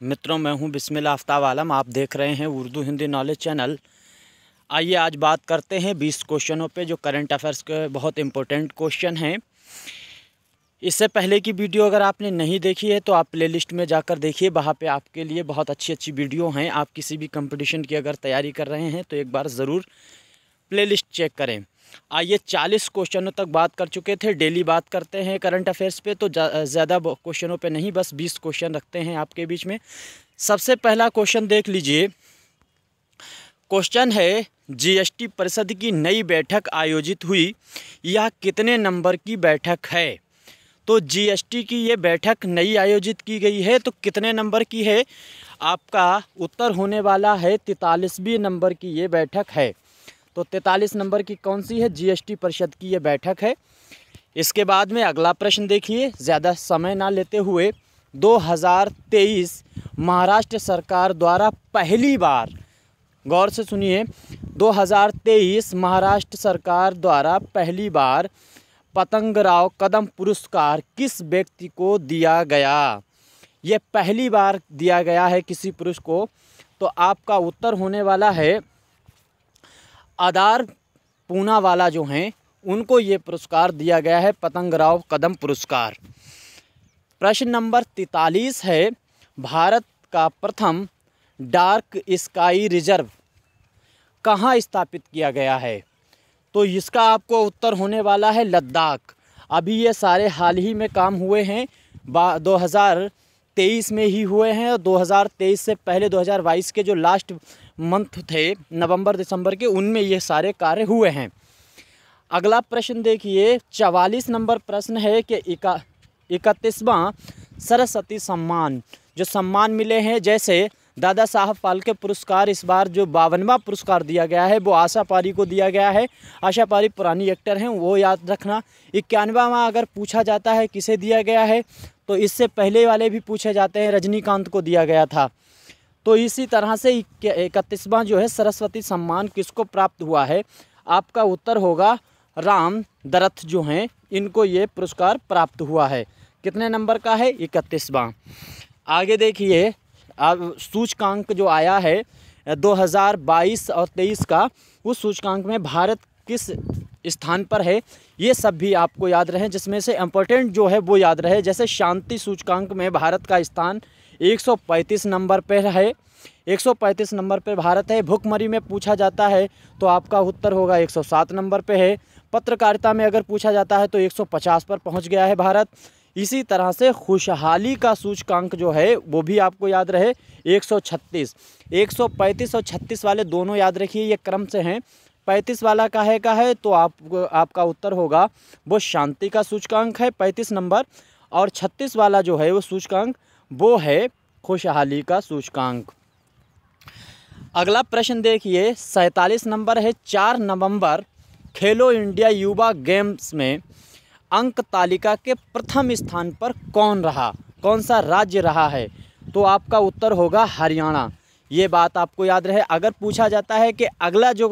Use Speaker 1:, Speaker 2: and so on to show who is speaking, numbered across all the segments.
Speaker 1: मित्रों, मैं हूं बिस्मिल्लाह आफ्ताब आलम। आप देख रहे हैं उर्दू हिंदी नॉलेज चैनल। आइए आज बात करते हैं 20 क्वेश्चनों पे जो करंट अफेयर्स के बहुत इंपॉर्टेंट क्वेश्चन हैं। इससे पहले की वीडियो अगर आपने नहीं देखी है तो आप प्लेलिस्ट में जाकर देखिए, वहाँ पे आपके लिए बहुत अच्छी अच्छी वीडियो हैं। आप किसी भी कंपटीशन की अगर तैयारी कर रहे हैं तो एक बार ज़रूर प्लेलिस्ट चेक करें। आइए 40 क्वेश्चनों तक बात कर चुके थे। डेली बात करते हैं करंट अफेयर्स पे, तो ज़्यादा क्वेश्चनों पे नहीं, बस 20 क्वेश्चन रखते हैं आपके बीच में। सबसे पहला क्वेश्चन देख लीजिए। क्वेश्चन है, जीएसटी परिषद की नई बैठक आयोजित हुई, यह कितने नंबर की बैठक है? तो जीएसटी की ये बैठक नई आयोजित की गई है तो कितने नंबर की है? आपका उत्तर होने वाला है 43वें नंबर की ये बैठक है। तो 43 नंबर की कौन सी है? जीएसटी परिषद की ये बैठक है। इसके बाद में अगला प्रश्न देखिए, ज़्यादा समय ना लेते हुए। 2023 महाराष्ट्र सरकार द्वारा पहली बार, गौर से सुनिए, 2023 महाराष्ट्र सरकार द्वारा पहली बार पतंगराव कदम पुरस्कार किस व्यक्ति को दिया गया? ये पहली बार दिया गया है किसी पुरुष को। तो आपका उत्तर होने वाला है आधार पूनावाला जो हैं उनको ये पुरस्कार दिया गया है, पतंगराव कदम पुरस्कार। प्रश्न नंबर 43 है, भारत का प्रथम डार्क स्काई रिजर्व कहाँ स्थापित किया गया है? तो इसका आपको उत्तर होने वाला है लद्दाख। अभी ये सारे हाल ही में काम हुए हैं, 2023 में ही हुए हैं, और 2023 से पहले 2022 के जो लास्ट मंथ थे, नवंबर दिसंबर के, उनमें ये सारे कार्य हुए हैं। अगला प्रश्न देखिए, 44 नंबर प्रश्न है कि 31वां सरस्वती सम्मान जो सम्मान मिले हैं, जैसे दादा साहब फाल्के पुरस्कार, इस बार जो 52वां पुरस्कार दिया गया है वो आशा पारी को दिया गया है। आशा पारी पुरानी एक्टर हैं, वो याद रखना। 91वां अगर पूछा जाता है किसे दिया गया है, तो इससे पहले वाले भी पूछे जाते हैं, रजनीकांत को दिया गया था। तो इसी तरह से 31वां जो है सरस्वती सम्मान किसको प्राप्त हुआ है? आपका उत्तर होगा राम दरथ जो हैं, इनको ये पुरस्कार प्राप्त हुआ है। कितने नंबर का है? 31वां। आगे देखिए, अब सूचकांक जो आया है 2022 और 23 का, उस सूचकांक में भारत किस स्थान पर है, ये सब भी आपको याद रहे, जिसमें से इम्पोर्टेंट जो है वो याद रहे। जैसे शांति सूचकांक में भारत का स्थान 135 नंबर पर है, 135 नंबर पर भारत है। भुखमरी में पूछा जाता है तो आपका उत्तर होगा 107 नंबर पे है। पत्रकारिता में अगर पूछा जाता है तो 150 पर पहुंच गया है भारत। इसी तरह से खुशहाली का सूचकांक जो है वो भी आपको याद रहे 136। 135 और 36 वाले दोनों याद रखिए, ये क्रम से हैं। 35 वाला काहे का है? तो आपका उत्तर होगा वो शांति का सूचकांक है 35 नंबर, और 36 वाला जो है वो सूचकांक वो है खुशहाली का सूचकांक। अगला प्रश्न देखिए, 47 नंबर है, 4 नवंबर खेलो इंडिया युवा गेम्स में अंक तालिका के प्रथम स्थान पर कौन रहा? कौन सा राज्य रहा है? तो आपका उत्तर होगा हरियाणा। ये बात आपको याद रहे। अगर पूछा जाता है कि अगला जो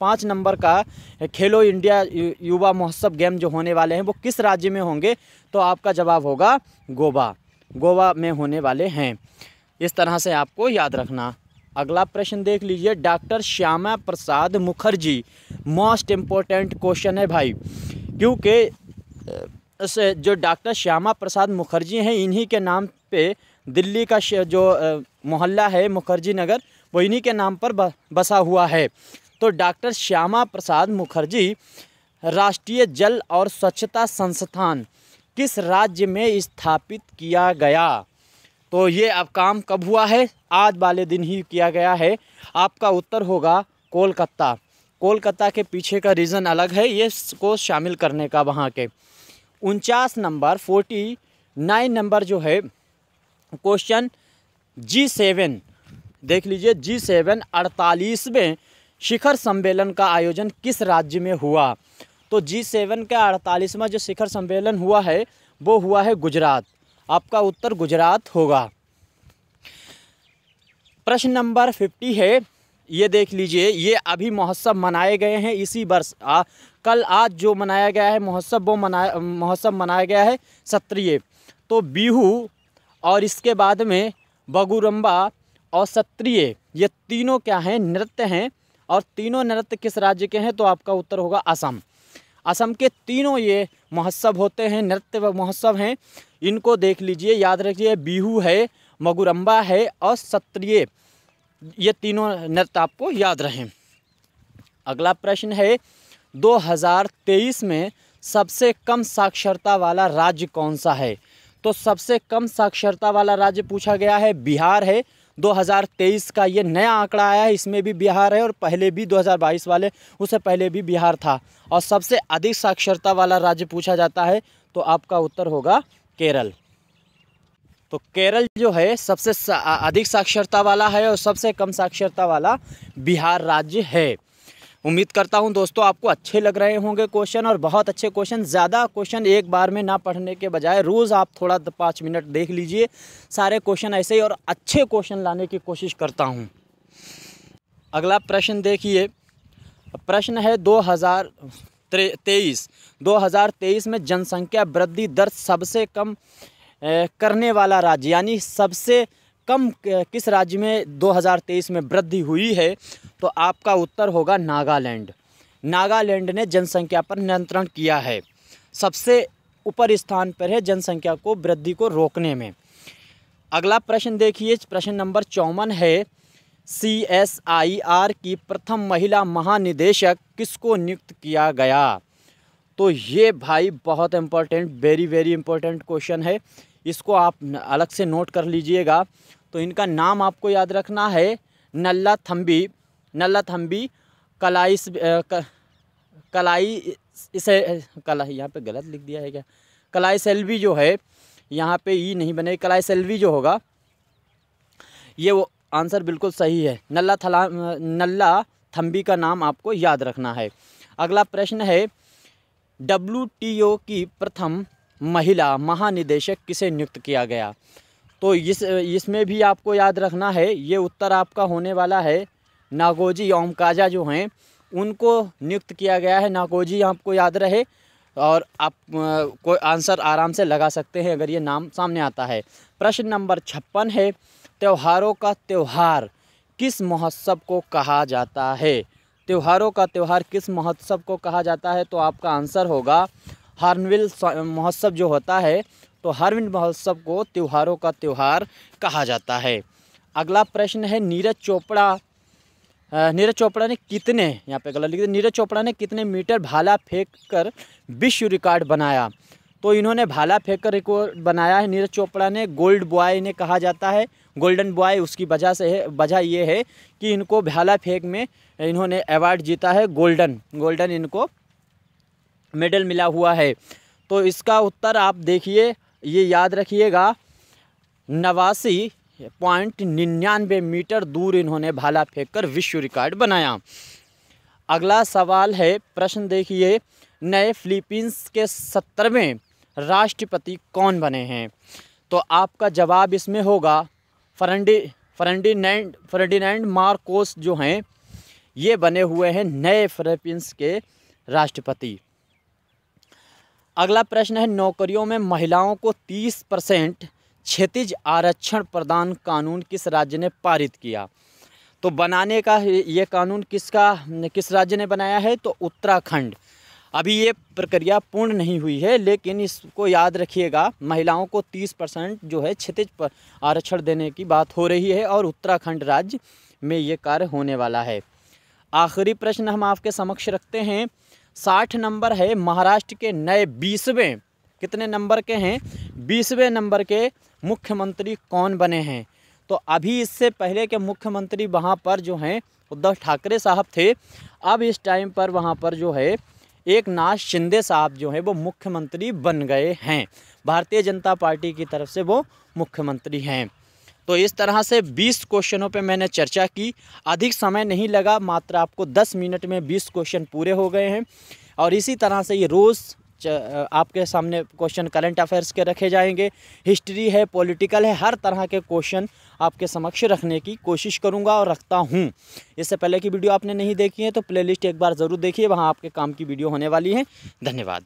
Speaker 1: 5 नंबर का खेलो इंडिया युवा महोत्सव गेम जो होने वाले हैं वो किस राज्य में होंगे, तो आपका जवाब होगा गोवा। गोवा में होने वाले हैं। इस तरह से आपको याद रखना। अगला प्रश्न देख लीजिए, doctor Shyama Prasad Mukherjee, most important question है भाई, क्योंकि जो डॉक्टर श्यामा प्रसाद मुखर्जी हैं, इन्हीं के नाम पे दिल्ली का जो मोहल्ला है मुखर्जी नगर, वो इन्हीं के नाम पर बसा हुआ है। तो डॉक्टर श्यामा प्रसाद मुखर्जी राष्ट्रीय जल और स्वच्छता संस्थान किस राज्य में स्थापित किया गया? तो ये अब काम कब हुआ है? आज वाले दिन ही किया गया है। आपका उत्तर होगा कोलकाता। कोलकाता के पीछे का रीज़न अलग है, ये को शामिल करने का वहाँ के। 49 नंबर 49 नंबर जो है क्वेश्चन, G7 देख लीजिए, G7 48वें शिखर सम्मेलन का आयोजन किस राज्य में हुआ? तो G7 का 48वां जो शिखर सम्मेलन हुआ है वो हुआ है गुजरात। आपका उत्तर गुजरात होगा। प्रश्न नंबर 50 है, ये देख लीजिए, ये अभी महोत्सव मनाए गए हैं इसी वर्ष। कल आज जो मनाया गया है महोत्सव, वो महोत्सव मनाया गया है 17। तो बिहू और इसके बाद में बगुरम्बा और सत्रिय, ये तीनों क्या हैं, नृत्य हैं। और तीनों नृत्य किस राज्य के हैं, तो आपका उत्तर होगा असम। असम के तीनों ये महोत्सव होते हैं, नृत्य व महोत्सव हैं। इनको देख लीजिए, याद रखिए, बिहू है, मगुरम्बा है और सत्रिय, ये तीनों नृत्य आपको याद रहें। अगला प्रश्न है 2023 में सबसे कम साक्षरता वाला राज्य कौन सा है। तो सबसे कम साक्षरता वाला राज्य पूछा गया है, बिहार है। 2023 का ये नया आंकड़ा आया है, इसमें भी बिहार है और पहले भी 2022 वाले, उससे पहले भी बिहार था। और सबसे अधिक साक्षरता वाला राज्य पूछा जाता है तो आपका उत्तर होगा केरल। तो केरल जो है सबसे अधिक साक्षरता वाला है और सबसे कम साक्षरता वाला बिहार राज्य है। उम्मीद करता हूं दोस्तों आपको अच्छे लग रहे होंगे क्वेश्चन, और बहुत अच्छे क्वेश्चन। ज़्यादा क्वेश्चन एक बार में ना पढ़ने के बजाय रोज़ आप थोड़ा 5 मिनट देख लीजिए सारे क्वेश्चन ऐसे ही, और अच्छे क्वेश्चन लाने की कोशिश करता हूं। अगला प्रश्न देखिए, प्रश्न है 2023 में जनसंख्या वृद्धि दर सबसे कम करने वाला राज्य, यानी सबसे कम किस राज्य में 2023 में वृद्धि हुई है, तो आपका उत्तर होगा नागालैंड। नागालैंड ने जनसंख्या पर नियंत्रण किया है, सबसे ऊपर स्थान पर है जनसंख्या को वृद्धि को रोकने में। अगला प्रश्न देखिए, प्रश्न नंबर 54 है, CSIR की प्रथम महिला महानिदेशक किसको नियुक्त किया गया। तो ये भाई बहुत इम्पोर्टेंट, वेरी इम्पोर्टेंट क्वेश्चन है, इसको आप अलग से नोट कर लीजिएगा। तो इनका नाम आपको याद रखना है नल्लाथम्बी यहाँ पे गलत लिख दिया है क्या, कलाईसेल्वी जो है, यहाँ पे ई नहीं बने, कलाईसेल्वी जो होगा ये वो आंसर बिल्कुल सही है। नल्लाथम्बी का नाम आपको याद रखना है। अगला प्रश्न है, WTO की प्रथम महिला महानिदेशक किसे नियुक्त किया गया। तो इसमें भी आपको याद रखना है, ये उत्तर आपका होने वाला है नागोजी ओमकाजा जो हैं उनको नियुक्त किया गया है। नागोजी आपको याद रहे और आप कोई आंसर आराम से लगा सकते हैं अगर ये नाम सामने आता है। प्रश्न नंबर 56 है, त्योहारों का त्योहार किस महोत्सव को कहा जाता है। त्योहारों का त्योहार किस महोत्सव को कहा जाता है, तो आपका आंसर होगा हार्नबिल महोत्सव जो होता है, तो हार्नबिल महोत्सव को त्योहारों का त्योहार कहा जाता है। अगला प्रश्न है, नीरज चोपड़ा ने कितने, यहाँ पे गलत लिख दिया, नीरज चोपड़ा ने कितने मीटर भाला फेंक कर विश्व रिकॉर्ड बनाया। तो इन्होंने भाला फेंक कर रिकॉर्ड बनाया है नीरज चोपड़ा ने, गोल्ड बॉय इन्हें कहा जाता है, गोल्डन बॉय। उसकी वजह ये है कि इनको भाला फेंक में इन्होंने अवार्ड जीता है, गोल्डन इनको मेडल मिला हुआ है। तो इसका उत्तर आप देखिए, ये याद रखिएगा, 89.99 मीटर दूर इन्होंने भाला फेंककर विश्व रिकॉर्ड बनाया। अगला सवाल है, प्रश्न देखिए, नए फिलीपींस के 17वें राष्ट्रपति कौन बने हैं। तो आपका जवाब इसमें होगा फर्डिनेंड मार्कोस जो हैं ये बने हुए हैं नए फिलीपींस के राष्ट्रपति। अगला प्रश्न है, नौकरियों में महिलाओं को 30% क्षैतिज आरक्षण प्रदान कानून किस राज्य ने पारित किया। तो बनाने का ये कानून किस राज्य ने बनाया है, तो उत्तराखंड। अभी ये प्रक्रिया पूर्ण नहीं हुई है, लेकिन इसको याद रखिएगा, महिलाओं को 30% जो है क्षैतिज आरक्षण देने की बात हो रही है और उत्तराखंड राज्य में ये कार्य होने वाला है। आखिरी प्रश्न हम आपके समक्ष रखते हैं, 60 नंबर है, महाराष्ट्र के नए 20वें, कितने नंबर के हैं, 20वें नंबर के मुख्यमंत्री कौन बने हैं। तो अभी इससे पहले के मुख्यमंत्री वहाँ पर जो हैं उद्धव ठाकरे साहब थे, अब इस टाइम पर वहाँ पर जो है एकनाथ शिंदे साहब जो हैं वो मुख्यमंत्री बन गए हैं, भारतीय जनता पार्टी की तरफ से वो मुख्यमंत्री हैं। तो इस तरह से 20 क्वेश्चनों पे मैंने चर्चा की, अधिक समय नहीं लगा, मात्र आपको 10 मिनट में 20 क्वेश्चन पूरे हो गए हैं। और इसी तरह से ये रोज़ आपके सामने क्वेश्चन करंट अफेयर्स के रखे जाएंगे, हिस्ट्री है, पॉलिटिकल है, हर तरह के क्वेश्चन आपके समक्ष रखने की कोशिश करूंगा और रखता हूं। इससे पहले की वीडियो आपने नहीं देखी है तो प्लेलिस्ट एक बार ज़रूर देखिए, वहां आपके काम की वीडियो होने वाली है। धन्यवाद।